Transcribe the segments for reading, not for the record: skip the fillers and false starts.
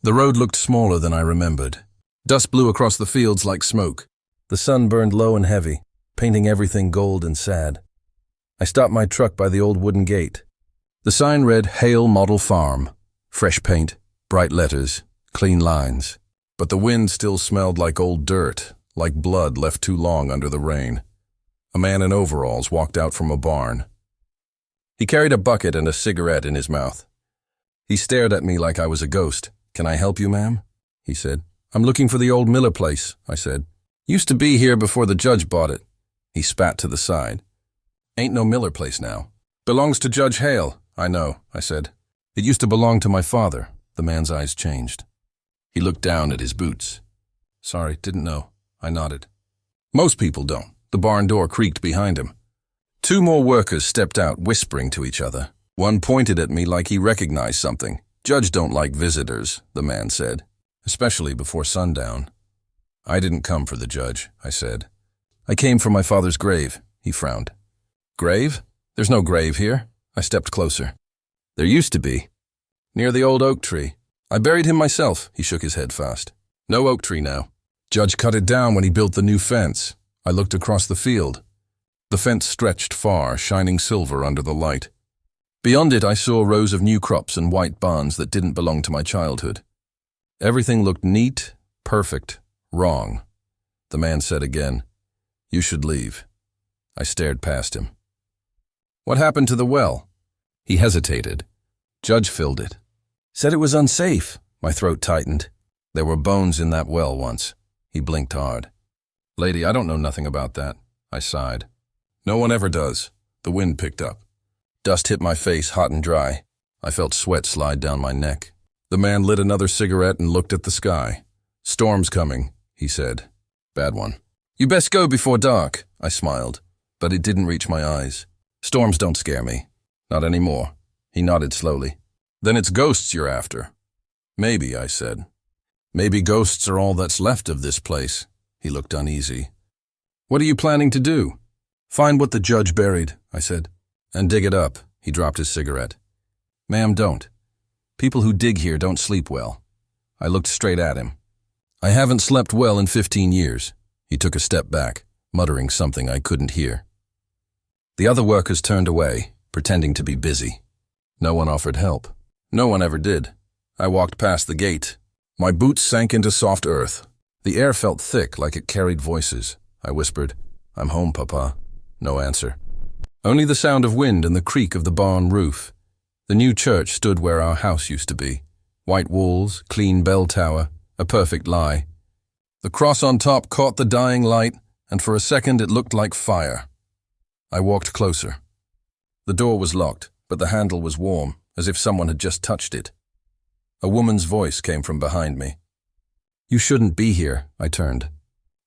The road looked smaller than I remembered. Dust blew across the fields like smoke. The sun burned low and heavy, painting everything gold and sad. I stopped my truck by the old wooden gate. The sign read Hale Model Farm. Fresh paint, bright letters, clean lines. But the wind still smelled like old dirt, like blood left too long under the rain. A man in overalls walked out from a barn. He carried a bucket and a cigarette in his mouth. He stared at me like I was a ghost. "Can I help you, ma'am?" he said. "I'm looking for the old Miller place," I said. "Used to be here before the judge bought it." He spat to the side. "Ain't no Miller place now. Belongs to Judge Hale." "I know," I said. "It used to belong to my father." The man's eyes changed. He looked down at his boots. "Sorry, didn't know." I nodded. Most people don't. The barn door creaked behind him. Two more workers stepped out, whispering to each other. One pointed at me like he recognized something. "Judge don't like visitors," the man said, "especially before sundown." "I didn't come for the judge," I said. "I came for my father's grave," he frowned. "Grave? There's no grave here." I stepped closer. "There used to be. Near the old oak tree. I buried him myself," he shook his head fast. "No oak tree now. Judge cut it down when he built the new fence." I looked across the field. The fence stretched far, shining silver under the light. Beyond it I saw rows of new crops and white barns that didn't belong to my childhood. Everything looked neat, perfect, wrong. The man said again, "You should leave." I stared past him. "What happened to the well?" He hesitated. "Judge filled it. Said it was unsafe." My throat tightened. "There were bones in that well once." He blinked hard. "Lady, I don't know nothing about that." I sighed. "No one ever does." The wind picked up. Dust hit my face hot and dry. I felt sweat slide down my neck. The man lit another cigarette and looked at the sky. "Storm's coming," he said. "Bad one." "You best go before dark." I smiled, but it didn't reach my eyes. "Storms don't scare me. Not anymore." He nodded slowly. "Then it's ghosts you're after." "Maybe," I said. "Maybe ghosts are all that's left of this place." He looked uneasy. "What are you planning to do?" "Find what the judge buried," I said. "And dig it up." He dropped his cigarette. "Ma'am, don't. People who dig here don't sleep well." I looked straight at him. "I haven't slept well in 15 years. He took a step back, muttering something I couldn't hear. The other workers turned away, pretending to be busy. No one offered help. No one ever did. I walked past the gate. My boots sank into soft earth. The air felt thick, like it carried voices. I whispered, "I'm home, Papa." No answer. Only the sound of wind and the creak of the barn roof. The new church stood where our house used to be. White walls, clean bell tower, a perfect lie. The cross on top caught the dying light, and for a second it looked like fire. I walked closer. The door was locked, but the handle was warm, as if someone had just touched it. A woman's voice came from behind me. "You shouldn't be here," I turned.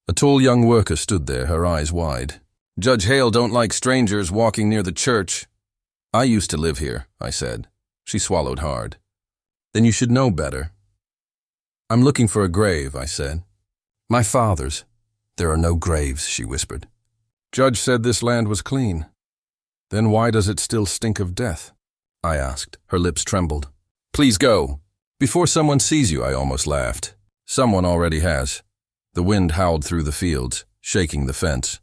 A tall young worker stood there, her eyes wide. "Judge Hale don't like strangers walking near the church." "I used to live here," I said. She swallowed hard. "Then you should know better." "I'm looking for a grave," I said. "My father's." "There are no graves," she whispered. "Judge said this land was clean." "Then why does it still stink of death?" I asked. Her lips trembled. "Please go." "Before someone sees you," I almost laughed. "Someone already has." The wind howled through the fields, shaking the fence.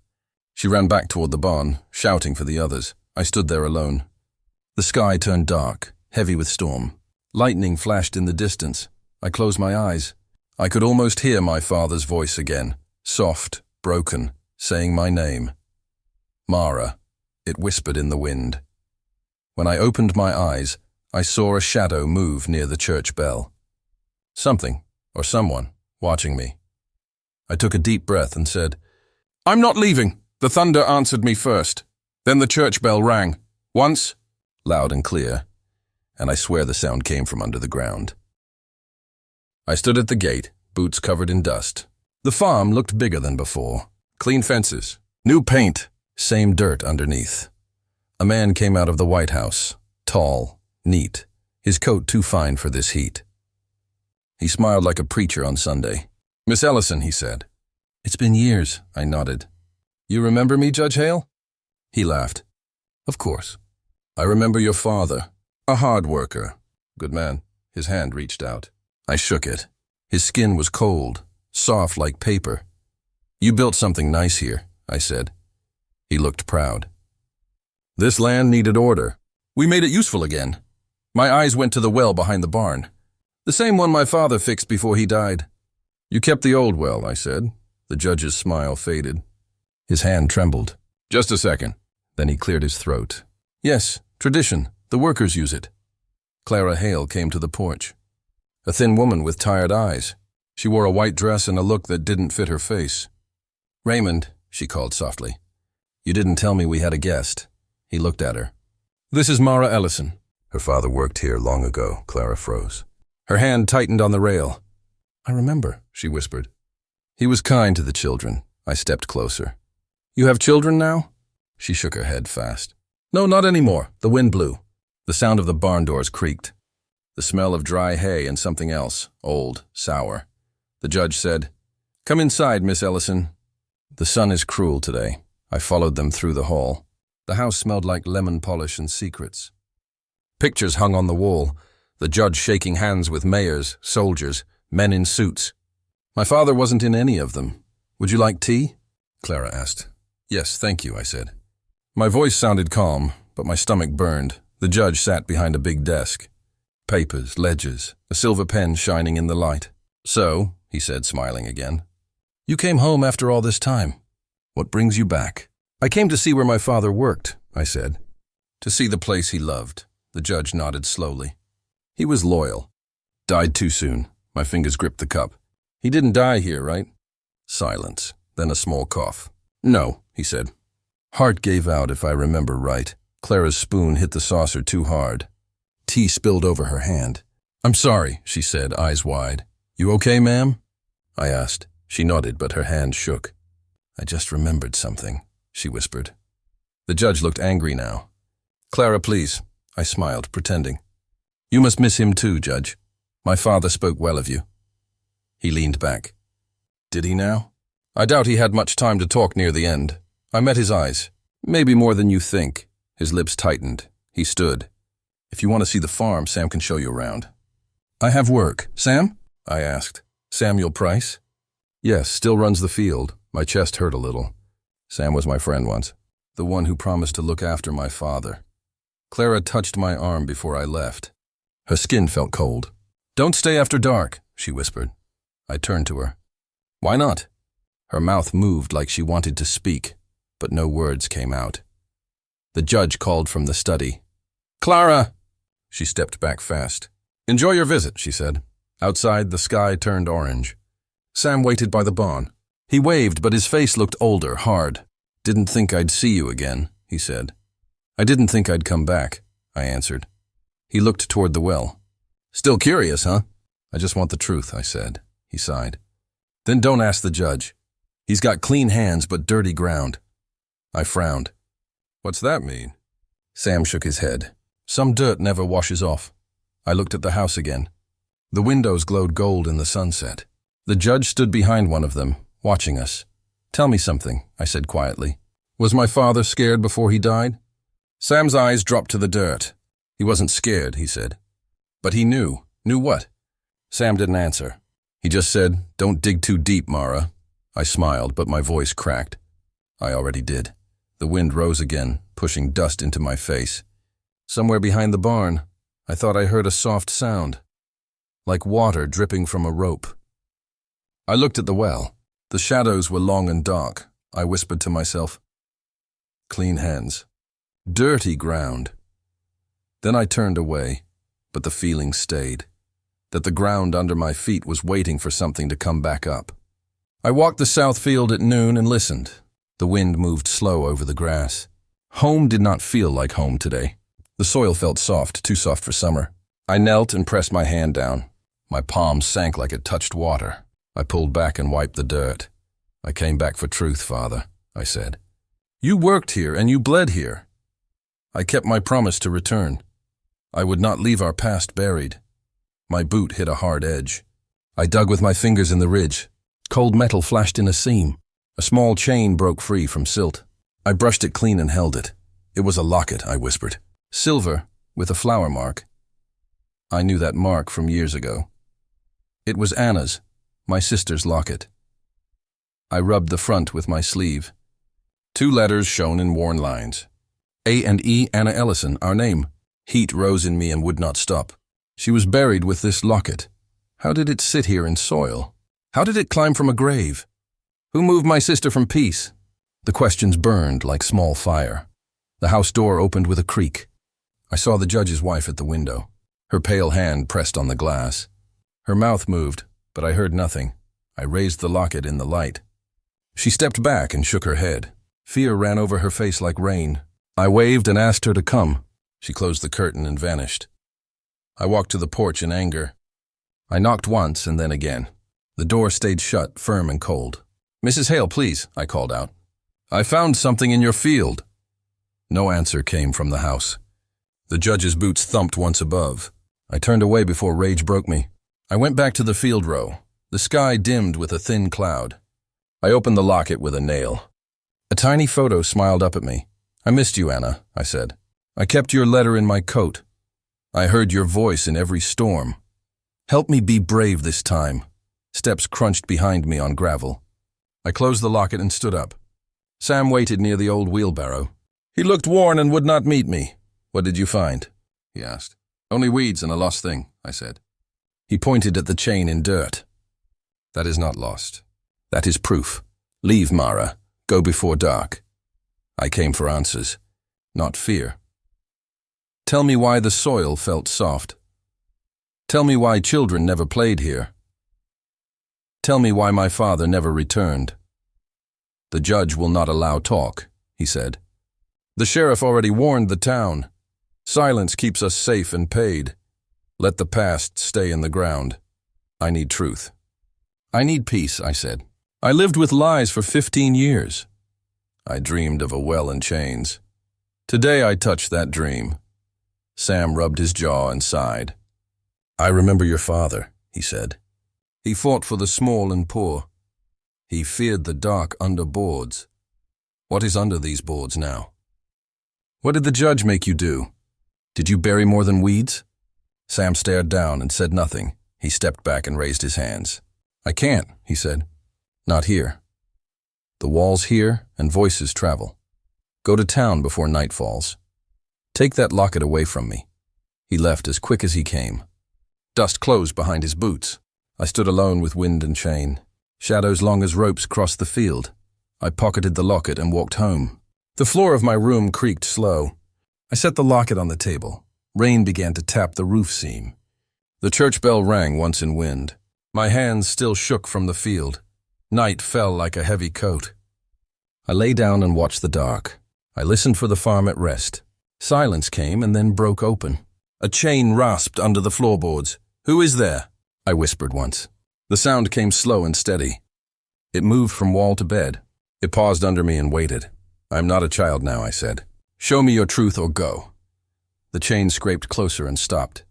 She ran back toward the barn, shouting for the others. I stood there alone. The sky turned dark, heavy with storm. Lightning flashed in the distance. I closed my eyes. I could almost hear my father's voice again, soft, broken, saying my name. "Mara," it whispered in the wind. When I opened my eyes, I saw a shadow move near the church bell. Something, or someone, watching me. I took a deep breath and said, "I'm not leaving." The thunder answered me first. Then the church bell rang. Once, loud and clear, and I swear the sound came from under the ground. I stood at the gate, boots covered in dust. The farm looked bigger than before. Clean fences, new paint, same dirt underneath. A man came out of the White House, tall, neat, his coat too fine for this heat. He smiled like a preacher on Sunday. "Miss Ellison," he said. "It's been years," I nodded. "You remember me, Judge Hale?" He laughed. "Of course. I remember your father, a hard worker." "Good man." His hand reached out. I shook it. His skin was cold, soft like paper. You built something nice here, I said. He looked proud. This land needed order. We made it useful again. My eyes went to the well behind the barn. The same one my father fixed before he died. You kept the old well, I said. The judge's smile faded. His hand trembled. Just a second. Then he cleared his throat. Yes, tradition. The workers use it. Clara Hale came to the porch. A thin woman with tired eyes. She wore a white dress and a look that didn't fit her face. Raymond, she called softly. You didn't tell me we had a guest. He looked at her. This is Mara Ellison. Her father worked here long ago, Clara froze. Her hand tightened on the rail. I remember, she whispered. He was kind to the children. I stepped closer. You have children now? She shook her head fast. No, not anymore. The wind blew. The sound of the barn doors creaked. The smell of dry hay and something else, old, sour. The judge said, Come inside, Miss Ellison. The sun is cruel today. I followed them through the hall. The house smelled like lemon polish and secrets. Pictures hung on the wall, the judge shaking hands with mayors, soldiers, men in suits. My father wasn't in any of them. Would you like tea? Clara asked. Yes, thank you, I said. My voice sounded calm, but my stomach burned. The judge sat behind a big desk. Papers, ledgers, a silver pen shining in the light. So, he said, smiling again, you came home after all this time. What brings you back? I came to see where my father worked, I said. To see the place he loved. The judge nodded slowly. He was loyal. Died too soon. My fingers gripped the cup. He didn't die here, right? Silence, then a small cough. No, he said. Heart gave out, if I remember right. Clara's spoon hit the saucer too hard. Tea spilled over her hand. I'm sorry, she said, eyes wide. You okay, ma'am? I asked. She nodded, but her hand shook. I just remembered something, she whispered. The judge looked angry now. Clara, please. I smiled, pretending. You must miss him too, Judge. My father spoke well of you. He leaned back. Did he now? I doubt he had much time to talk near the end. I met his eyes. Maybe more than you think. His lips tightened. He stood. If you want to see the farm, Sam can show you around. I have work. Sam? I asked. Samuel Price? Yes, still runs the field. My chest hurt a little. Sam was my friend once. The one who promised to look after my father. Clara touched my arm before I left. Her skin felt cold. Don't stay after dark, she whispered. I turned to her. Why not? Her mouth moved like she wanted to speak, but no words came out. The judge called from the study. Clara! She stepped back fast. Enjoy your visit, she said. Outside, the sky turned orange. Sam waited by the barn. He waved, but his face looked older, hard. Didn't think I'd see you again, he said. I didn't think I'd come back, I answered. He looked toward the well. Still curious, huh? I just want the truth, I said. He sighed. Then don't ask the judge. He's got clean hands but dirty ground. I frowned. What's that mean? Sam shook his head. Some dirt never washes off. I looked at the house again. The windows glowed gold in the sunset. The judge stood behind one of them, watching us. Tell me something, I said quietly. Was my father scared before he died? Sam's eyes dropped to the dirt. He wasn't scared, he said. But he knew. Knew what? Sam didn't answer. He just said, Don't dig too deep, Mara. I smiled, but my voice cracked. I already did. The wind rose again, pushing dust into my face. Somewhere behind the barn, I thought I heard a soft sound, like water dripping from a rope. I looked at the well. The shadows were long and dark. I whispered to myself, Clean hands. Dirty ground. Then I turned away, but the feeling stayed, that the ground under my feet was waiting for something to come back up. I walked the south field at noon and listened. The wind moved slow over the grass. Home did not feel like home today. The soil felt soft, too soft for summer. I knelt and pressed my hand down. My palm sank like it touched water. I pulled back and wiped the dirt. I came back for truth, Father, I said. You worked here and you bled here. I kept my promise to return. I would not leave our past buried. My boot hit a hard edge. I dug with my fingers in the ridge. Cold metal flashed in a seam. A small chain broke free from silt. I brushed it clean and held it. It was a locket, I whispered. Silver, with a flower mark. I knew that mark from years ago. It was Anna's, my sister's locket. I rubbed the front with my sleeve. 2 letters shown in worn lines. A and E, Anna Ellison, our name. Heat rose in me and would not stop. She was buried with this locket. How did it sit here in soil? How did it climb from a grave? Who moved my sister from peace? The questions burned like small fire. The house door opened with a creak. I saw the judge's wife at the window. Her pale hand pressed on the glass. Her mouth moved, but I heard nothing. I raised the locket in the light. She stepped back and shook her head. Fear ran over her face like rain. I waved and asked her to come. She closed the curtain and vanished. I walked to the porch in anger. I knocked once and then again. The door stayed shut, firm and cold. "Mrs. Hale, please," I called out. "I found something in your field." No answer came from the house. The judge's boots thumped once above. I turned away before rage broke me. I went back to the field row. The sky dimmed with a thin cloud. I opened the locket with a nail. A tiny photo smiled up at me. "I missed you, Anna," I said. "I kept your letter in my coat. I heard your voice in every storm. Help me be brave this time." Steps crunched behind me on gravel. I closed the locket and stood up. Sam waited near the old wheelbarrow. He looked worn and would not meet me. "What did you find?" he asked. "Only weeds and a lost thing," I said. He pointed at the chain in dirt. "That is not lost. That is proof. Leave, Mara. Go before dark." I came for answers, not fear. Tell me why the soil felt soft. Tell me why children never played here. Tell me why my father never returned. "The judge will not allow talk," he said. "The sheriff already warned the town. Silence keeps us safe and paid. Let the past stay in the ground. I need truth." "I need peace," I said. "I lived with lies for 15 years. I dreamed of a well in chains. Today I touched that dream." Sam rubbed his jaw and sighed. "I remember your father," he said. "He fought for the small and poor. He feared the dark under boards. What is under these boards now?" "What did the judge make you do? Did you bury more than weeds?" Sam stared down and said nothing. He stepped back and raised his hands. "I can't," he said. "Not here. The walls hear and voices travel. Go to town before night falls. Take that locket away from me." He left as quick as he came. Dust closed behind his boots. I stood alone with wind and chain. Shadows long as ropes crossed the field. I pocketed the locket and walked home. The floor of my room creaked slow. I set the locket on the table. Rain began to tap the roof seam. The church bell rang once in wind. My hands still shook from the field. Night fell like a heavy coat. I lay down and watched the dark. I listened for the farm at rest. Silence came and then broke open. A chain rasped under the floorboards. "Who is there?" I whispered once. The sound came slow and steady. It moved from wall to bed. It paused under me and waited. "I am not a child now," I said. "Show me your truth or go." The chain scraped closer and stopped.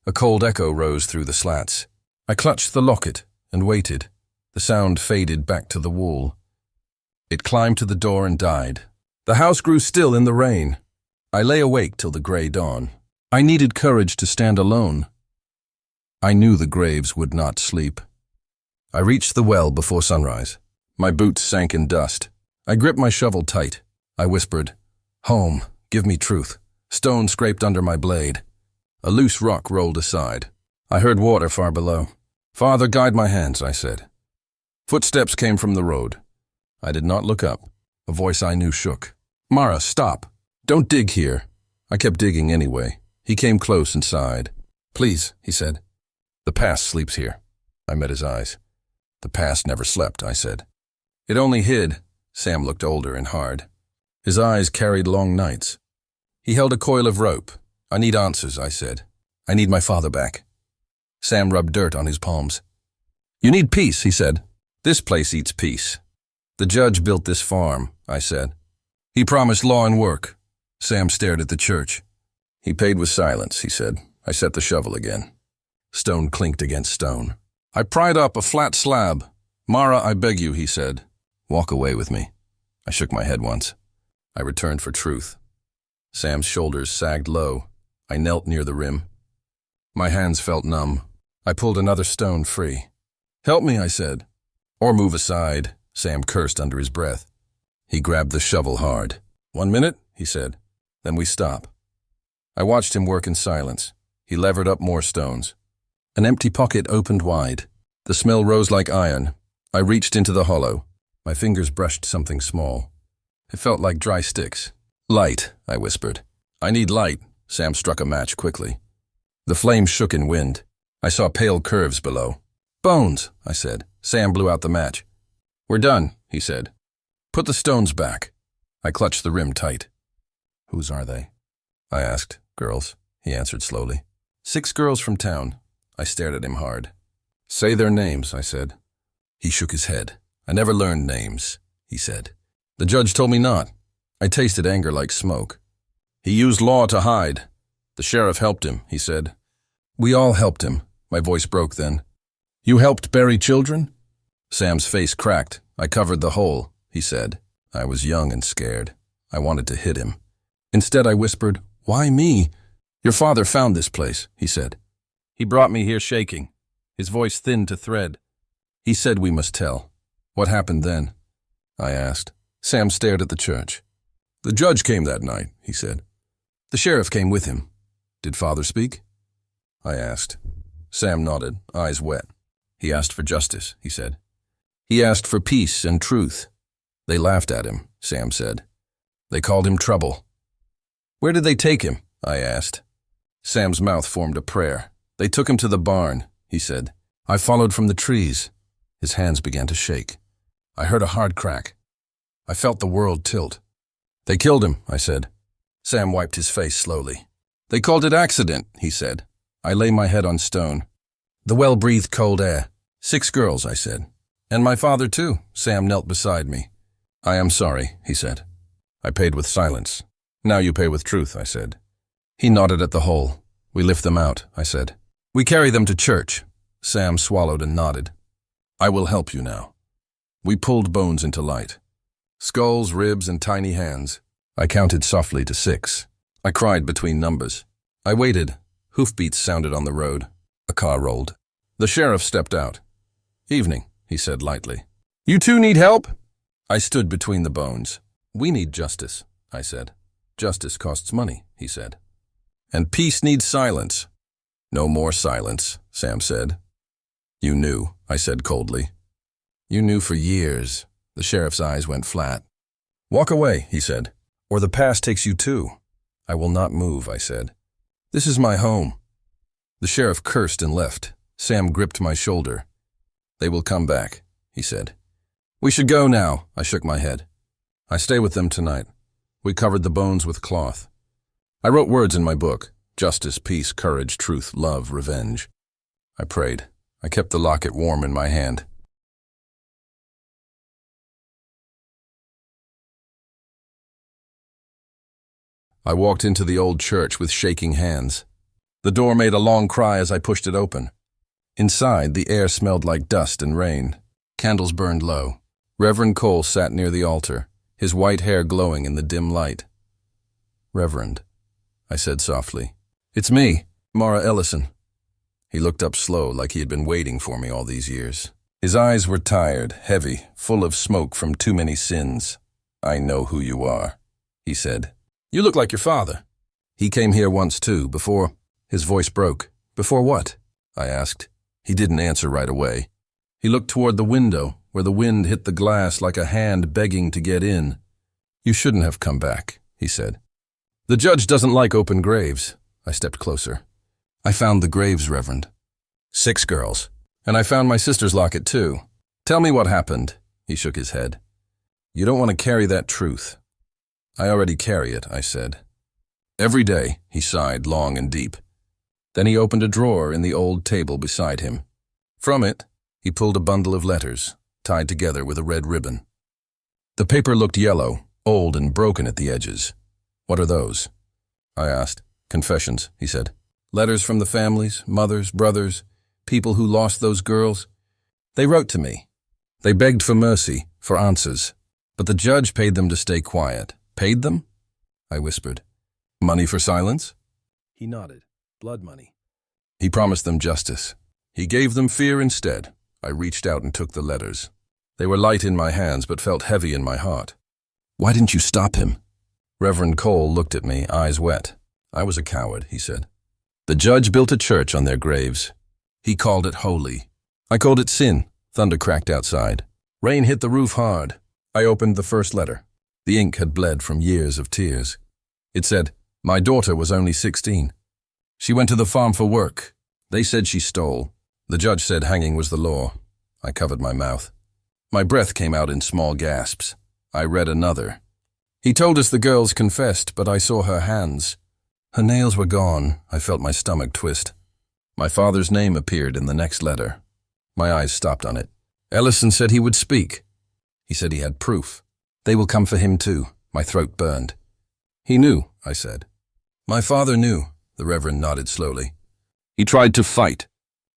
A cold echo rose through the slats. I clutched the locket and waited. The sound faded back to the wall. It climbed to the door and died. The house grew still in the rain. I lay awake till the gray dawn. I needed courage to stand alone. I knew the graves would not sleep. I reached the well before sunrise. My boots sank in dust. I gripped my shovel tight. I whispered, "Home, give me truth." Stone scraped under my blade. A loose rock rolled aside. I heard water far below. "Father, guide my hands," I said. Footsteps came from the road. I did not look up. A voice I knew shook. "Mara, stop. Don't dig here." I kept digging anyway. He came close and sighed. "Please," he said. "The past sleeps here." I met his eyes. "The past never slept," I said. "It only hid." Sam looked older and hard. His eyes carried long nights. He held a coil of rope. "I need answers," I said. "I need my father back." Sam rubbed dirt on his palms. "You need peace," he said. "This place eats peace." "The judge built this farm," I said. "He promised law and work." Sam stared at the church. "He paid with silence," he said. I set the shovel again. Stone clinked against stone. I pried up a flat slab. "Mara, I beg you," he said. "Walk away with me." I shook my head once. I returned for truth. Sam's shoulders sagged low. I knelt near the rim. My hands felt numb. I pulled another stone free. "Help me," I said. "Or move aside," Sam cursed under his breath. He grabbed the shovel hard. "1 minute," he said. "Then we stop." I watched him work in silence. He levered up more stones. An empty pocket opened wide. The smell rose like iron. I reached into the hollow. My fingers brushed something small. It felt like dry sticks. "Light," I whispered. "I need light." Sam struck a match quickly. The flame shook in wind. I saw pale curves below. "Bones," I said. Sam blew out the match. "We're done," he said. "Put the stones back." I clutched the rim tight. "Whose are they?" I asked. "Girls," he answered slowly. 6 girls from town. I stared at him hard. "Say their names," I said. He shook his head. "I never learned names," he said. "The judge told me not." I tasted anger like smoke. "He used law to hide. The sheriff helped him," he said. "We all helped him." My voice broke then. "You helped bury children?" Sam's face cracked. "I covered the hole," he said. I was young and scared. I wanted to hit him. Instead, I whispered, "Why me?" "Your father found this place," he said. "He brought me here shaking." His voice thinned to thread. "He said we must tell." "What happened then?" I asked. Sam stared at the church. "The judge came that night," he said. "The sheriff came with him." "Did father speak?" I asked. Sam nodded, eyes wet. "He asked for justice," he said. "He asked for peace and truth." "They laughed at him," Sam said. "They called him trouble." "Where did they take him?" I asked. Sam's mouth formed a prayer. "They took him to the barn," he said. "I followed from the trees." His hands began to shake. I heard a hard crack. I felt the world tilt. "They killed him," I said. Sam wiped his face slowly. "They called it accident," he said. I lay my head on stone. The well breathed cold air. 6 girls, I said. "And my father too." Sam knelt beside me. "I am sorry," he said. I paid with silence. "Now you pay with truth," I said. He nodded at the hole. "We lift them out," I said. "We carry them to church." Sam swallowed and nodded. "I will help you now." We pulled bones into light. Skulls, ribs, and tiny hands. I counted softly to 6. I cried between numbers. I waited. Hoofbeats sounded on the road. A car rolled. The sheriff stepped out. "Evening," he said lightly. "You two need help?" I stood between the bones. "We need justice," I said. "Justice costs money," he said. "And peace needs silence." "No more silence," Sam said. "You knew," I said coldly. "You knew for years." The sheriff's eyes went flat. "Walk away," he said, "or the past takes you too." "I will not move," I said. "This is my home." The sheriff cursed and left. Sam gripped my shoulder. "They will come back," he said. "We should go now," I shook my head. "I stay with them tonight." We covered the bones with cloth. I wrote words in my book: justice, peace, courage, truth, love, revenge. I prayed. I kept the locket warm in my hand. I walked into the old church with shaking hands. The door made a long cry as I pushed it open. Inside, the air smelled like dust and rain. Candles burned low. Reverend Cole sat near the altar, his white hair glowing in the dim light. "Reverend," I said softly. "It's me, Mara Ellison." He looked up slow, like he had been waiting for me all these years. His eyes were tired, heavy, full of smoke from too many sins. "I know who you are," he said. "You look like your father." "He came here once too, before—" His voice broke. "Before what?" I asked. He didn't answer right away. He looked toward the window, where the wind hit the glass like a hand begging to get in. "You shouldn't have come back," he said. "The judge doesn't like open graves." I stepped closer. "I found the graves, Reverend." 6 girls. "And I found my sister's locket too." "Tell me what happened." He shook his head. "You don't want to carry that truth." "I already carry it," I said. "Every day," he sighed long and deep. Then he opened a drawer in the old table beside him. From it, he pulled a bundle of letters, tied together with a red ribbon. The paper looked yellow, old and broken at the edges. "What are those?" I asked. "Confessions," he said. "Letters from the families, mothers, brothers, people who lost those girls. They wrote to me. They begged for mercy, for answers. But the judge paid them to stay quiet." "Paid them?" I whispered. "Money for silence?" He nodded. "Blood money." "He promised them justice." He gave them fear instead. I reached out and took the letters. They were light in my hands but felt heavy in my heart. Why didn't you stop him? Reverend Cole looked at me, eyes wet. I was a coward, he said. The judge built a church on their graves. He called it holy. I called it sin. Thunder cracked outside. Rain hit the roof hard. I opened the first letter. The ink had bled from years of tears. It said, my daughter was only 16. She went to the farm for work. They said she stole. The judge said hanging was the law. I covered my mouth. My breath came out in small gasps. I read another. He told us the girls confessed, but I saw her hands. Her nails were gone. I felt my stomach twist. My father's name appeared in the next letter. My eyes stopped on it. Ellison said he would speak. He said he had proof. They will come for him too. My throat burned. He knew, I said. My father knew, the Reverend nodded slowly. He tried to fight.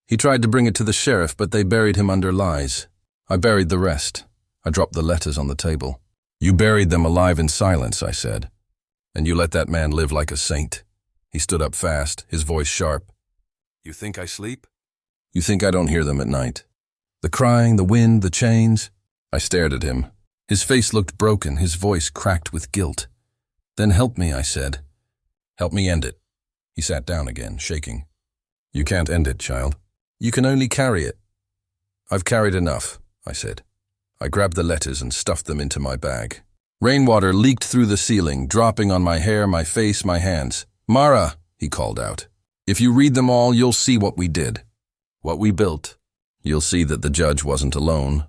He tried to bring it to the sheriff, but they buried him under lies. I buried the rest. I dropped the letters on the table. You buried them alive in silence, I said. And you let that man live like a saint. He stood up fast, his voice sharp. You think I sleep? You think I don't hear them at night? The crying, the wind, the chains. I stared at him. His face looked broken, his voice cracked with guilt. Then help me, I said. Help me end it. He sat down again, shaking. You can't end it, child. You can only carry it. I've carried enough, I said. I grabbed the letters and stuffed them into my bag. Rainwater leaked through the ceiling, dropping on my hair, my face, my hands. Mara, he called out. If you read them all, you'll see what we did. What we built. You'll see that the judge wasn't alone.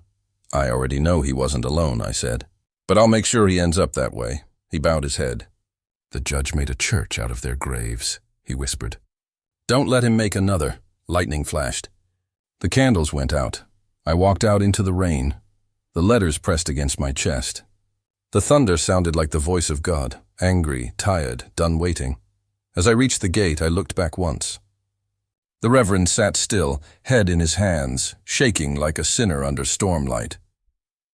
I already know he wasn't alone, I said. But I'll make sure he ends up that way. He bowed his head. The judge made a church out of their graves, he whispered. Don't let him make another. Lightning flashed. The candles went out. I walked out into the rain. The letters pressed against my chest. The thunder sounded like the voice of God, angry, tired, done waiting. As I reached the gate, I looked back once. The Reverend sat still, head in his hands, shaking like a sinner under stormlight.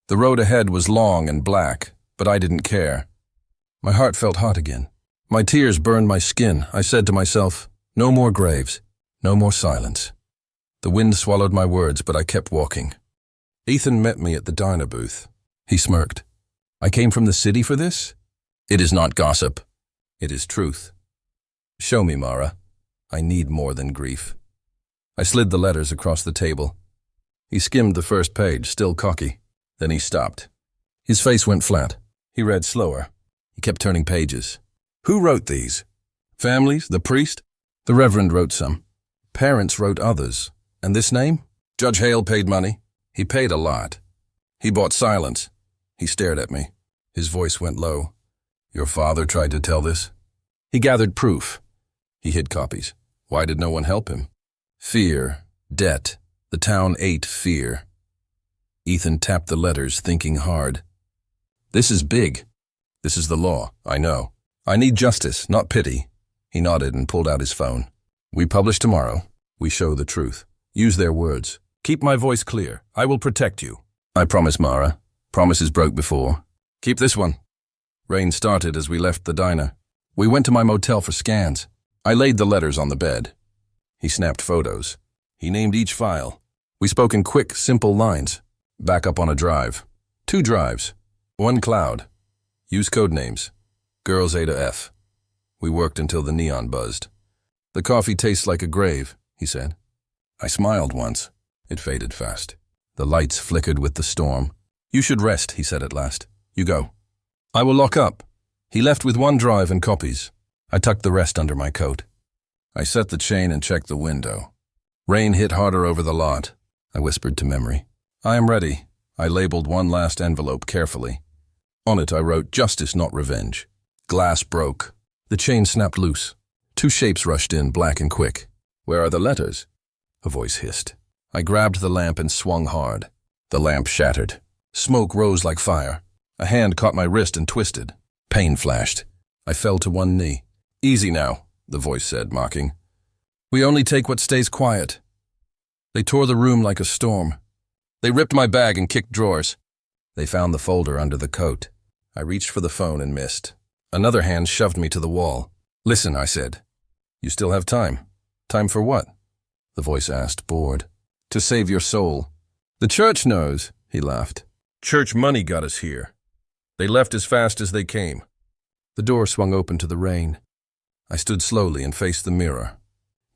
The road ahead was long and black, but I didn't care. My heart felt hot again. My tears burned my skin. I said to myself, no more graves, no more silence. The wind swallowed my words, but I kept walking. Ethan met me at the diner booth. He smirked. I came from the city for this? It is not gossip. It is truth. Show me, Mara. I need more than grief. I slid the letters across the table. He skimmed the first page, still cocky. Then he stopped. His face went flat. He read slower. He kept turning pages. Who wrote these? Families? The priest? The Reverend wrote some. Parents wrote others. And this name? Judge Hale paid money. He paid a lot. He bought silence. He stared at me. His voice went low. Your father tried to tell this? He gathered proof. He hid copies. Why did no one help him? Fear. Debt. The town ate fear. Ethan tapped the letters, thinking hard. This is big. This is the law, I know. I need justice, not pity. He nodded and pulled out his phone. We publish tomorrow. We show the truth. Use their words. Keep my voice clear. I will protect you. I promise, Mara. Promises broke before. Keep this one. Rain started as we left the diner. We went to my motel for scans. I laid the letters on the bed. He snapped photos. He named each file. We spoke in quick, simple lines. Back up on a drive. 2 drives. 1 cloud. Use code names. Girls A to F. We worked until the neon buzzed. The coffee tastes like a grave, he said. I smiled once. It faded fast. The lights flickered with the storm. You should rest, he said at last. You go. I will lock up. He left with 1 drive and copies. I tucked the rest under my coat. I set the chain and checked the window. Rain hit harder over the lot. I whispered to memory. I am ready. I labeled 1 last envelope carefully. On it I wrote, justice, not revenge. Glass broke. The chain snapped loose. 2 shapes rushed in, black and quick. Where are the letters? A voice hissed. I grabbed the lamp and swung hard. The lamp shattered. Smoke rose like fire. A hand caught my wrist and twisted. Pain flashed. I fell to 1 knee. Easy now, the voice said, mocking. We only take what stays quiet. They tore the room like a storm. They ripped my bag and kicked drawers. They found the folder under the coat. I reached for the phone and missed. Another hand shoved me to the wall. Listen, I said. You still have time. Time for what? the voice asked, bored. To save your soul. The church knows, he laughed. Church money got us here. They left as fast as they came. The door swung open to the rain. I stood slowly and faced the mirror.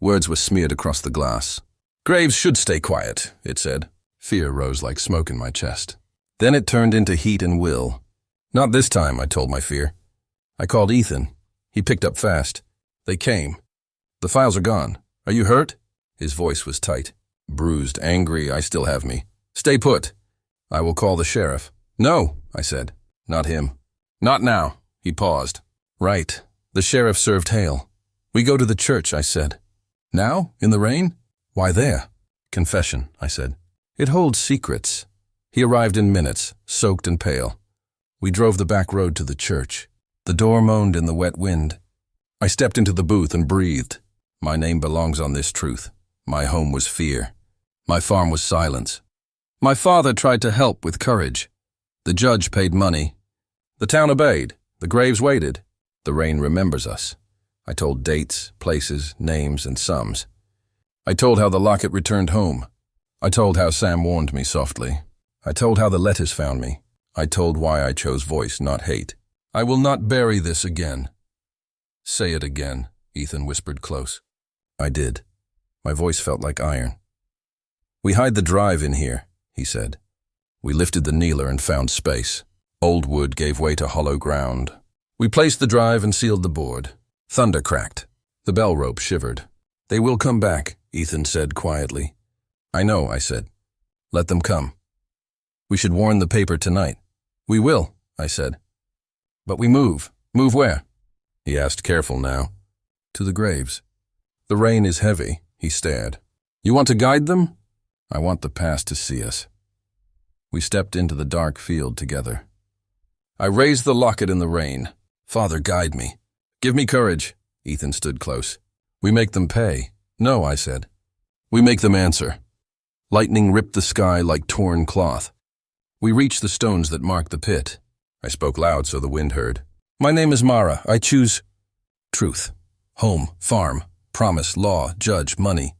Words were smeared across the glass. Graves should stay quiet, it said. Fear rose like smoke in my chest. Then it turned into heat and will. Not this time, I told my fear. I called Ethan. He picked up fast. They came. The files are gone. Are you hurt? His voice was tight. Bruised, angry, I still have me. Stay put. I will call the sheriff. No, I said. Not him. Not now. He paused. Right. The sheriff served Hale. We go to the church, I said. Now? In the rain? Why there? Confession, I said. It holds secrets. He arrived in minutes, soaked and pale. We drove the back road to the church. The door moaned in the wet wind. I stepped into the booth and breathed. My name belongs on this truth. My home was fear. My farm was silence. My father tried to help with courage. The judge paid money. The town obeyed. The graves waited. The rain remembers us. I told dates, places, names, and sums. I told how the locket returned home. I told how Sam warned me softly. I told how the letters found me. I told why I chose voice, not hate. I will not bury this again. Say it again, Ethan whispered close. I did. My voice felt like iron. We hide the drive in here, he said. We lifted the kneeler and found space. Old wood gave way to hollow ground. We placed the drive and sealed the board. Thunder cracked. The bell rope shivered. They will come back, Ethan said quietly. I know, I said. Let them come. We should warn the paper tonight. We will, I said. But we move. Move where? He asked, careful now. To the graves. The rain is heavy, he stared. You want to guide them? I want the past to see us. We stepped into the dark field together. I raised the locket in the rain. Father, guide me. Give me courage. Ethan stood close. We make them pay. No, I said. We make them answer. Lightning ripped the sky like torn cloth. We reached the stones that marked the pit. I spoke loud so the wind heard. My name is Mara. I choose truth. Home, farm, promise, law, judge, money.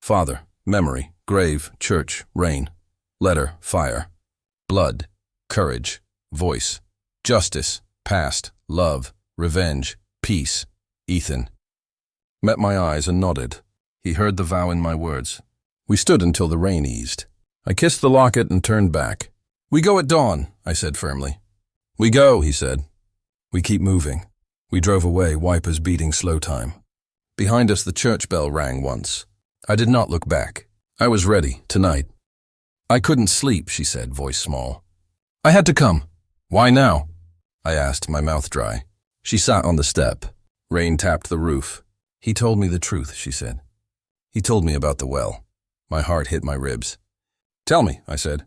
Father, memory, grave, church, rain. Letter, fire. Blood, courage, voice. Justice, past, love, revenge, peace. Ethan. Met my eyes and nodded. He heard the vow in my words. We stood until the rain eased. I kissed the locket and turned back. We go at dawn, I said firmly. We go, he said. We keep moving. We drove away, wipers beating slow time. Behind us the church bell rang once. I did not look back. I was ready, tonight. I couldn't sleep, she said, voice small. I had to come. Why now? I asked, my mouth dry. She sat on the step. Rain tapped the roof. He told me the truth, she said. He told me about the well. My heart hit my ribs. Tell me, I said.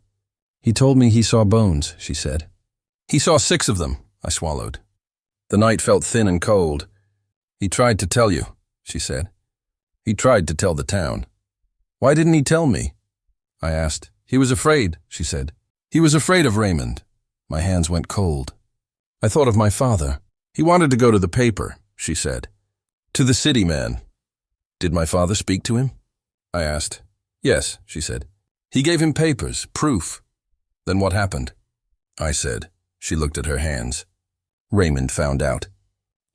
He told me he saw bones, she said. He saw 6 of them, I swallowed. The night felt thin and cold. He tried to tell you, she said. He tried to tell the town. Why didn't he tell me? I asked. He was afraid, she said. He was afraid of Raymond. My hands went cold. I thought of my father. He wanted to go to the paper, she said. To the city man. Did my father speak to him? I asked. Yes, she said. He gave him papers, proof. Then what happened? I said. She looked at her hands. Raymond found out.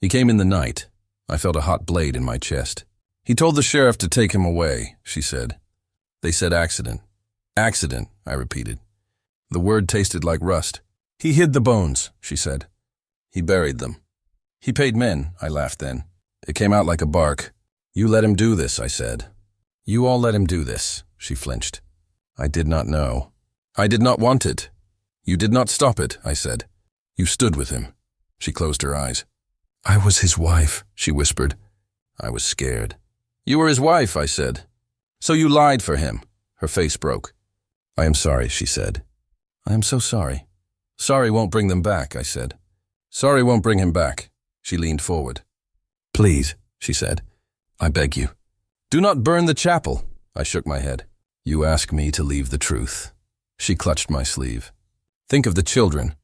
He came in the night. I felt a hot blade in my chest. He told the sheriff to take him away, she said. They said accident. Accident, I repeated. The word tasted like rust. He hid the bones, she said. He buried them. He paid men, I laughed then. It came out like a bark. You let him do this, I said. You all let him do this, she flinched. I did not know. I did not want it. You did not stop it, I said. You stood with him. She closed her eyes. I was his wife, she whispered. I was scared. You were his wife, I said. So you lied for him. Her face broke. I am sorry, she said. I am so sorry. Sorry won't bring them back, I said. Sorry won't bring him back. She leaned forward. Please, she said. I beg you. Do not burn the chapel. I shook my head. You ask me to leave the truth. She clutched my sleeve. Think of the children.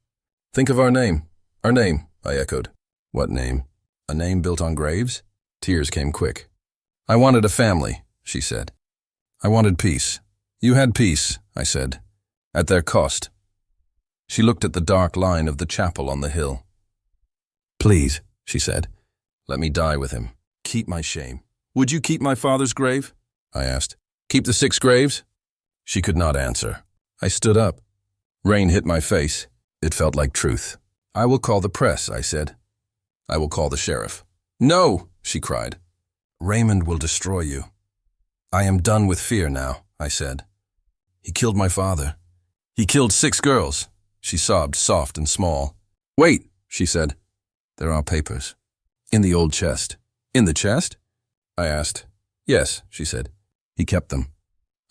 Think of our name. Our name, I echoed. What name? A name built on graves? Tears came quick. I wanted a family, she said. I wanted peace. You had peace, I said, at their cost. She looked at the dark line of the chapel on the hill. Please, she said, let me die with him. Keep my shame. Would you keep my father's grave? I asked. Keep the 6 graves? She could not answer. I stood up. Rain hit my face. It felt like truth. I will call the press, I said. I will call the sheriff. No, she cried. Raymond will destroy you. I am done with fear now, I said. He killed my father. He killed 6 girls. She sobbed, soft and small. Wait, she said. There are papers. In the old chest. In the chest? I asked. Yes, she said. He kept them.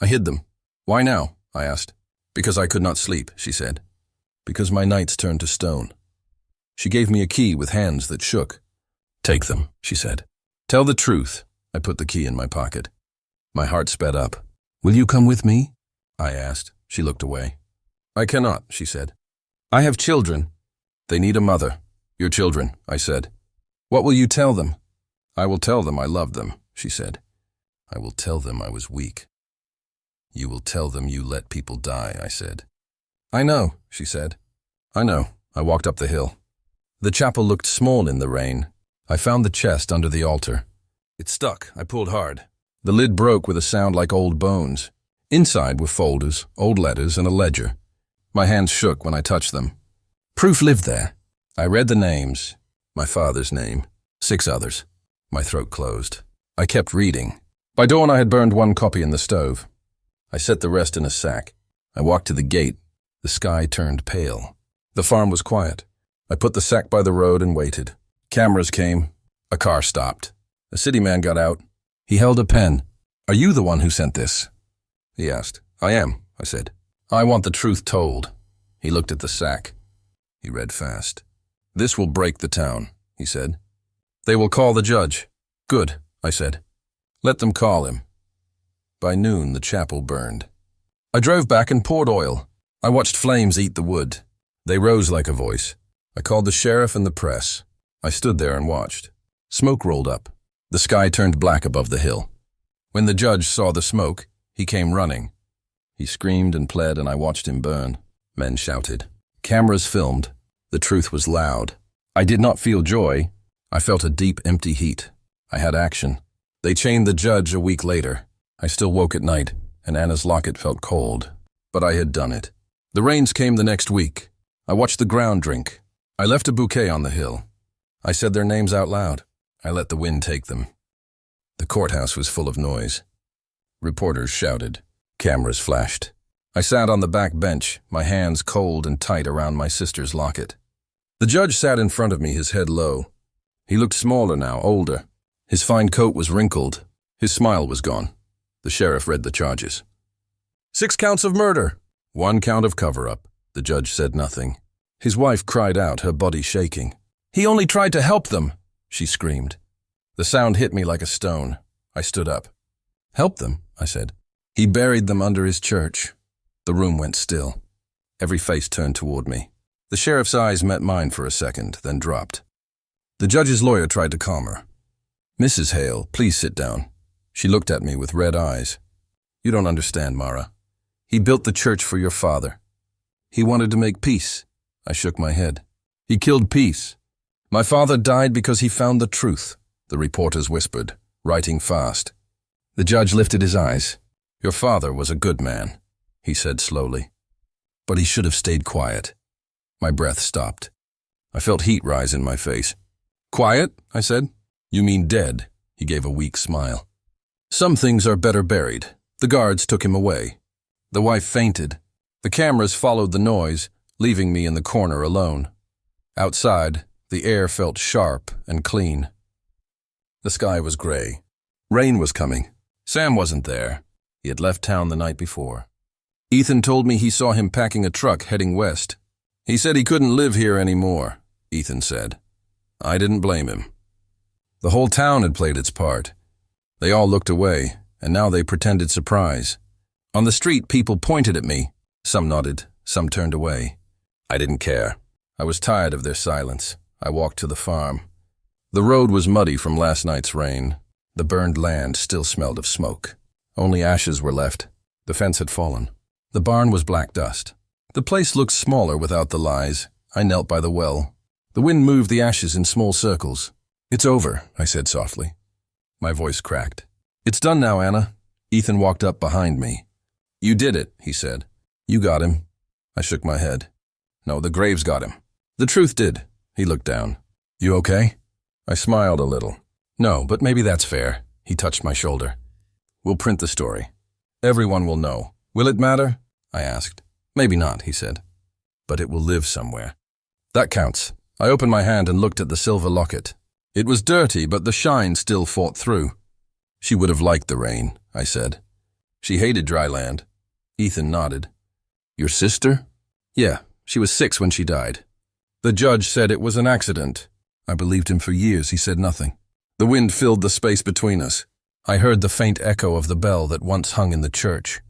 I hid them. Why now? I asked. Because I could not sleep, she said. Because my nights turned to stone. She gave me a key with hands that shook. Take them, she said. Tell the truth. I put the key in my pocket. My heart sped up. Will you come with me? I asked. She looked away. I cannot, she said. I have children. They need a mother. Your children, I said. What will you tell them? I will tell them I loved them, she said. I will tell them I was weak. You will tell them you let people die, I said. I know, she said. I know. I walked up the hill. The chapel looked small in the rain. I found the chest under the altar. It stuck. I pulled hard. The lid broke with a sound like old bones. Inside were folders, old letters, and a ledger. My hands shook when I touched them. Proof lived there. I read the names. My father's name. 6 others. My throat closed. I kept reading. By dawn I had burned 1 copy in the stove. I set the rest in a sack. I walked to the gate. The sky turned pale. The farm was quiet. I put the sack by the road and waited. Cameras came. A car stopped. A city man got out. He held a pen. Are you the one who sent this? He asked. I am, I said. I want the truth told. He looked at the sack. He read fast. This will break the town, he said. They will call the judge. Good, I said. Let them call him. By noon, the chapel burned. I drove back and poured oil. I watched flames eat the wood. They rose like a voice. I called the sheriff and the press. I stood there and watched. Smoke rolled up. The sky turned black above the hill. When the judge saw the smoke, he came running. He screamed and pled, and I watched him burn. Men shouted. Cameras filmed. The truth was loud. I did not feel joy. I felt a deep, empty heat. I had action. They chained the judge a week later. I still woke at night, and Anna's locket felt cold. But I had done it. The rains came the next week. I watched the ground drink. I left a bouquet on the hill. I said their names out loud. I let the wind take them. The courthouse was full of noise. Reporters shouted. Cameras flashed. I sat on the back bench, my hands cold and tight around my sister's locket. The judge sat in front of me, his head low. He looked smaller now, older. His fine coat was wrinkled. His smile was gone. The sheriff read the charges. 6 counts of murder. 1 count of cover-up. The judge said nothing. His wife cried out, her body shaking. He only tried to help them, she screamed. The sound hit me like a stone. I stood up. Help them, I said. He buried them under his church. The room went still. Every face turned toward me. The sheriff's eyes met mine for a second, then dropped. The judge's lawyer tried to calm her. Mrs. Hale, please sit down. She looked at me with red eyes. You don't understand, Mara. He built the church for your father. He wanted to make peace. I shook my head. He killed peace. My father died because he found the truth, the reporters whispered, writing fast. The judge lifted his eyes. Your father was a good man, he said slowly. But he should have stayed quiet. My breath stopped. I felt heat rise in my face. Quiet, I said. You mean dead, he gave a weak smile. Some things are better buried. The guards took him away. The wife fainted. The cameras followed the noise, leaving me in the corner alone. Outside, the air felt sharp and clean. The sky was gray. Rain was coming. Sam wasn't there. He had left town the night before. Ethan told me he saw him packing a truck heading west. He said he couldn't live here anymore, Ethan said. I didn't blame him. The whole town had played its part. They all looked away, and now they pretended surprise. On the street, people pointed at me. Some nodded, some turned away. I didn't care. I was tired of their silence. I walked to the farm. The road was muddy from last night's rain. The burned land still smelled of smoke. Only ashes were left. The fence had fallen. The barn was black dust. The place looked smaller without the lies. I knelt by the well. The wind moved the ashes in small circles. "It's over," I said softly. My voice cracked. "It's done now, Anna." Ethan walked up behind me. "You did it," he said. "You got him." I shook my head. "No, the graves got him." "The truth did." He looked down. "You okay?" I smiled a little. "No, but maybe that's fair." He touched my shoulder. "We'll print the story. Everyone will know. Will it matter?" I asked. "Maybe not," he said. "But it will live somewhere." "That counts." I opened my hand and looked at the silver locket. It was dirty, but the shine still fought through. "She would have liked the rain," I said. "She hated dry land." Ethan nodded. "Your sister?" "Yeah, she was 6 when she died. The judge said it was an accident." I believed him for years. He said nothing. The wind filled the space between us. I heard the faint echo of the bell that once hung in the church.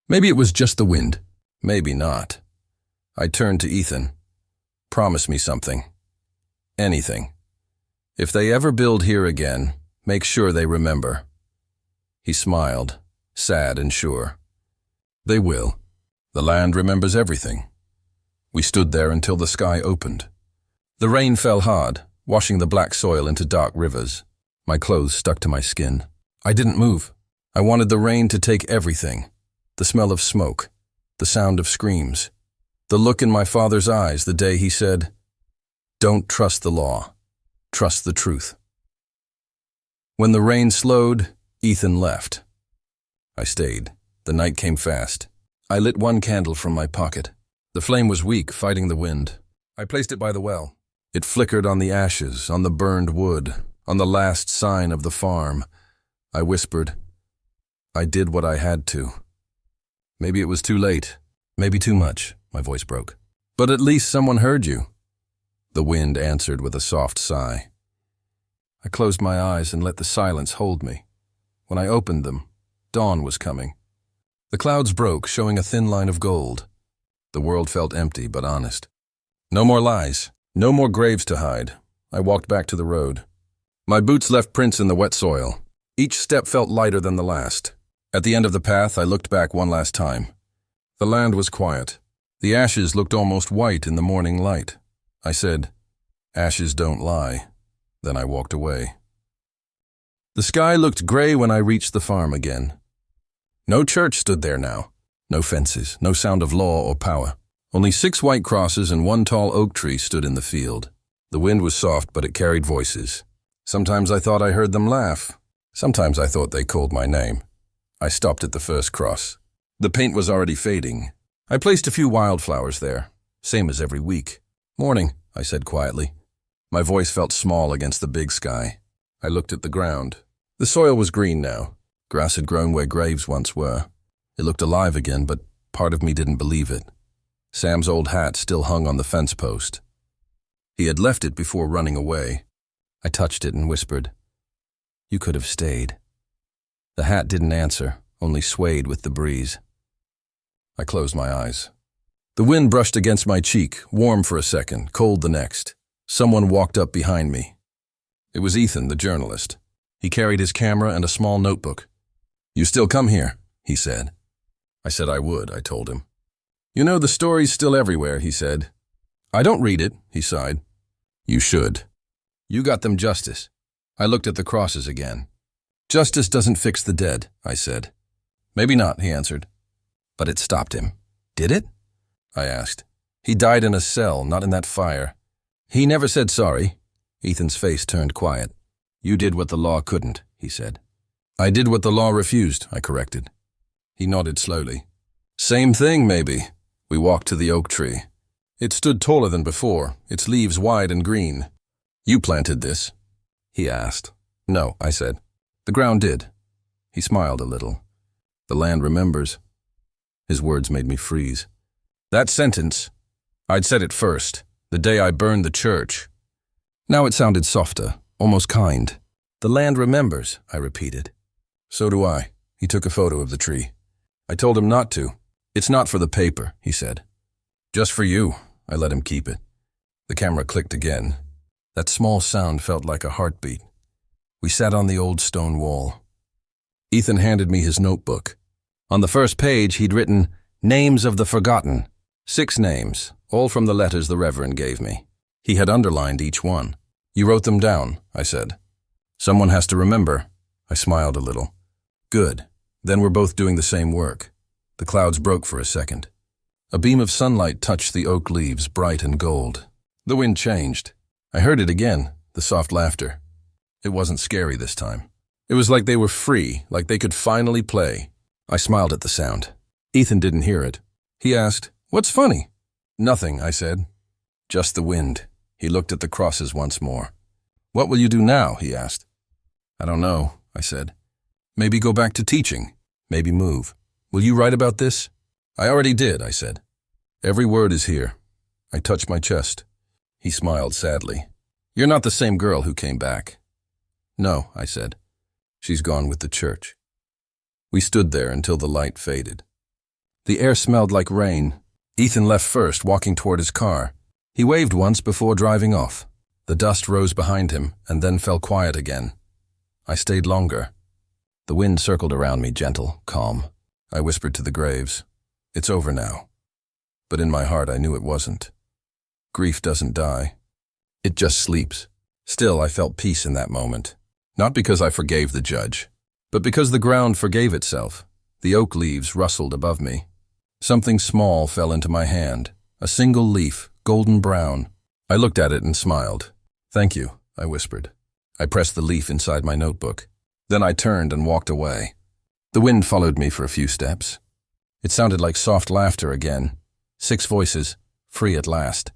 Maybe it was just the wind. Maybe not. I turned to Ethan. "Promise me something. Anything. If they ever build here again, make sure they remember." He smiled, sad and sure. "They will. The land remembers everything." We stood there until the sky opened. The rain fell hard, washing the black soil into dark rivers. My clothes stuck to my skin. I didn't move. I wanted the rain to take everything. The smell of smoke, the sound of screams, the look in my father's eyes the day he said, "Don't trust the law, trust the truth." When the rain slowed, Ethan left. I stayed. The night came fast. I lit one candle from my pocket. The flame was weak, fighting the wind. I placed it by the well. It flickered on the ashes, on the burned wood, on the last sign of the farm. I whispered, "I did what I had to." Maybe it was too late. Maybe too much, my voice broke. But at least someone heard you. The wind answered with a soft sigh. I closed my eyes and let the silence hold me. When I opened them, dawn was coming. The clouds broke, showing a thin line of gold. The world felt empty but honest. No more lies. No more graves to hide. I walked back to the road. My boots left prints in the wet soil. Each step felt lighter than the last. At the end of the path, I looked back one last time. The land was quiet. The ashes looked almost white in the morning light. I said, "Ashes don't lie." Then I walked away. The sky looked gray when I reached the farm again. No church stood there now. No fences, no sound of law or power. Only 6 white crosses and 1 tall oak tree stood in the field. The wind was soft, but it carried voices. Sometimes I thought I heard them laugh. Sometimes I thought they called my name. I stopped at the first cross. The paint was already fading. I placed a few wildflowers there, same as every week. "Morning," I said quietly. My voice felt small against the big sky. I looked at the ground. The soil was green now. Grass had grown where graves once were. It looked alive again, but part of me didn't believe it. Sam's old hat still hung on the fence post. He had left it before running away. I touched it and whispered, "You could have stayed." The hat didn't answer, only swayed with the breeze. I closed my eyes. The wind brushed against my cheek, warm for a second, cold the next. Someone walked up behind me. It was Ethan, the journalist. He carried his camera and a small notebook. "You still come here," he said. I said I would, I told him. "You know, the story's still everywhere," he said. "I don't read it," he sighed. "You should. You got them justice." I looked at the crosses again. "Justice doesn't fix the dead," I said. "Maybe not," he answered. "But it stopped him." "Did it?" I asked. "He died in a cell, not in that fire." "He never said sorry." Ethan's face turned quiet. "You did what the law couldn't," he said. "I did what the law refused," I corrected. He nodded slowly. "Same thing, maybe." We walked to the oak tree. It stood taller than before, its leaves wide and green. "You planted this?" he asked. "No," I said. "The ground did." He smiled a little. "The land remembers." His words made me freeze. That sentence, I'd said it first, the day I burned the church. Now it sounded softer, almost kind. "The land remembers," I repeated. "So do I." He took a photo of the tree. I told him not to. "It's not for the paper," he said. "Just for you." I let him keep it. The camera clicked again. That small sound felt like a heartbeat. We sat on the old stone wall. Ethan handed me his notebook. On the first page, he'd written, "Names of the Forgotten." 6 names, all from the letters the Reverend gave me. He had underlined each one. "You wrote them down," I said. "Someone has to remember." I smiled a little. "Good. Then we're both doing the same work." The clouds broke for a second. A beam of sunlight touched the oak leaves, bright and gold. The wind changed. I heard it again, the soft laughter. It wasn't scary this time. It was like they were free, like they could finally play. I smiled at the sound. Ethan didn't hear it. He asked, "What's funny?" "Nothing," I said. "Just the wind." He looked at the crosses once more. "What will you do now?" he asked. "I don't know," I said. "Maybe go back to teaching. Maybe move. Will you write about this?" "I already did," I said. "Every word is here." I touched my chest. He smiled sadly. "You're not the same girl who came back." "No," I said. "She's gone with the church." We stood there until the light faded. The air smelled like rain. Ethan left first, walking toward his car. He waved once before driving off. The dust rose behind him and then fell quiet again. I stayed longer. The wind circled around me, gentle, calm. I whispered to the graves, "It's over now." But in my heart I knew it wasn't. Grief doesn't die. It just sleeps. Still, I felt peace in that moment. Not because I forgave the judge, but because the ground forgave itself. The oak leaves rustled above me. Something small fell into my hand, a single leaf, golden brown. I looked at it and smiled. "Thank you," I whispered. I pressed the leaf inside my notebook. Then I turned and walked away. The wind followed me for a few steps. It sounded like soft laughter again. 6 voices, free at last.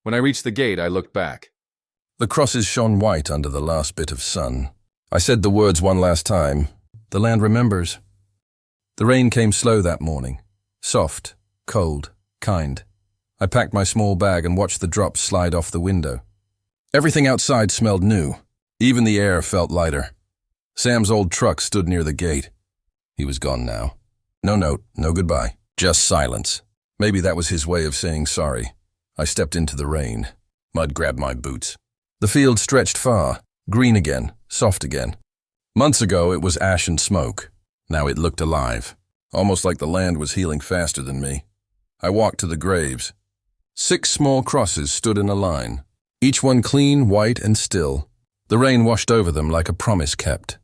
When I reached the gate, I looked back. The crosses shone white under the last bit of sun. I said the words one last time. The land remembers. The rain came slow that morning. Soft, cold, kind. I packed my small bag and watched the drops slide off the window. Everything outside smelled new. Even the air felt lighter. Sam's old truck stood near the gate. He was gone now. No note, no goodbye. Just silence. Maybe that was his way of saying sorry. I stepped into the rain. Mud grabbed my boots. The field stretched far, green again, soft again. Months ago it was ash and smoke. Now it looked alive, almost like the land was healing faster than me. I walked to the graves. 6 small crosses stood in a line, each one clean, white, and still. The rain washed over them like a promise kept.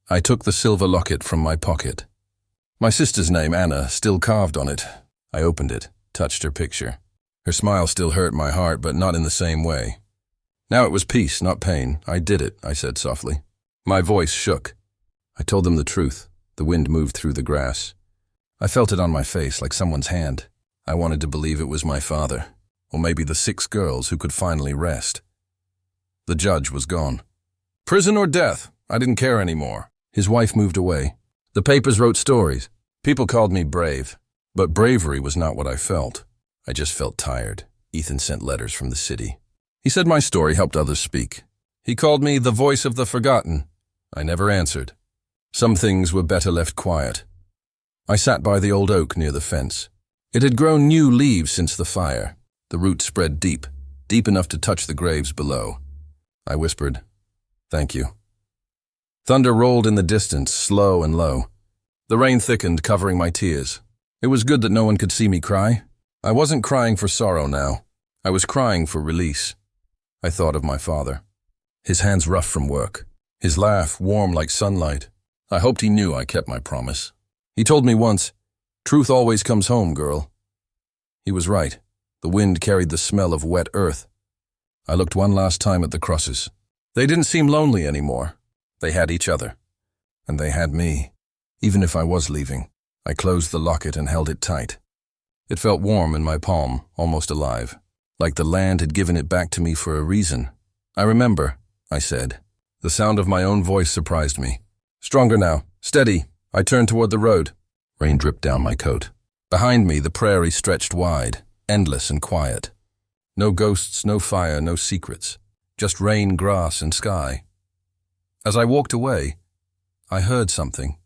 I took the silver locket from my pocket. My sister's name, Anna, still carved on it. I opened it, touched her picture. Her smile still hurt my heart, but not in the same way. Now it was peace, not pain. "I did it," I said softly. My voice shook. I told them the truth. The wind moved through the grass. I felt it on my face like someone's hand. I wanted to believe it was my father, or maybe the 6 girls who could finally rest. The judge was gone. Prison or death, I didn't care anymore. His wife moved away. The papers wrote stories. People called me brave, but bravery was not what I felt. I just felt tired. Ethan sent letters from the city. He said my story helped others speak. He called me the voice of the forgotten. I never answered. Some things were better left quiet. I sat by the old oak near the fence. It had grown new leaves since the fire. The roots spread deep, deep enough to touch the graves below. I whispered, "Thank you." Thunder rolled in the distance, slow and low. The rain thickened, covering my tears. It was good that no one could see me cry. I wasn't crying for sorrow now. I was crying for release. I thought of my father. His hands rough from work. His laugh warm like sunlight. I hoped he knew I kept my promise. He told me once, "Truth always comes home, girl." He was right. The wind carried the smell of wet earth. I looked one last time at the crosses. They didn't seem lonely anymore. They had each other. And they had me. Even if I was leaving, I closed the locket and held it tight. It felt warm in my palm, almost alive, like the land had given it back to me for a reason. "I remember," I said. The sound of my own voice surprised me. "Stronger now. Steady." I turned toward the road. Rain dripped down my coat. Behind me, the prairie stretched wide, endless and quiet. No ghosts, no fire, no secrets. Just rain, grass, and sky. As I walked away, I heard something.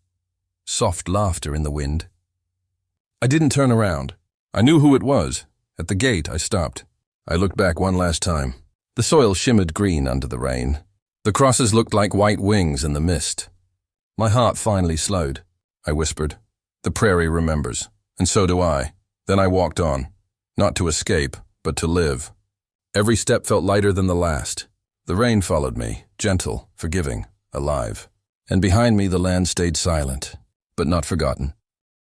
Soft laughter in the wind. I didn't turn around. I knew who it was. At the gate, I stopped. I looked back one last time. The soil shimmered green under the rain. The crosses looked like white wings in the mist. My heart finally slowed. I whispered, "The prairie remembers, and so do I." Then I walked on, not to escape, but to live. Every step felt lighter than the last. The rain followed me, gentle, forgiving, alive. And behind me the land stayed silent, but not forgotten.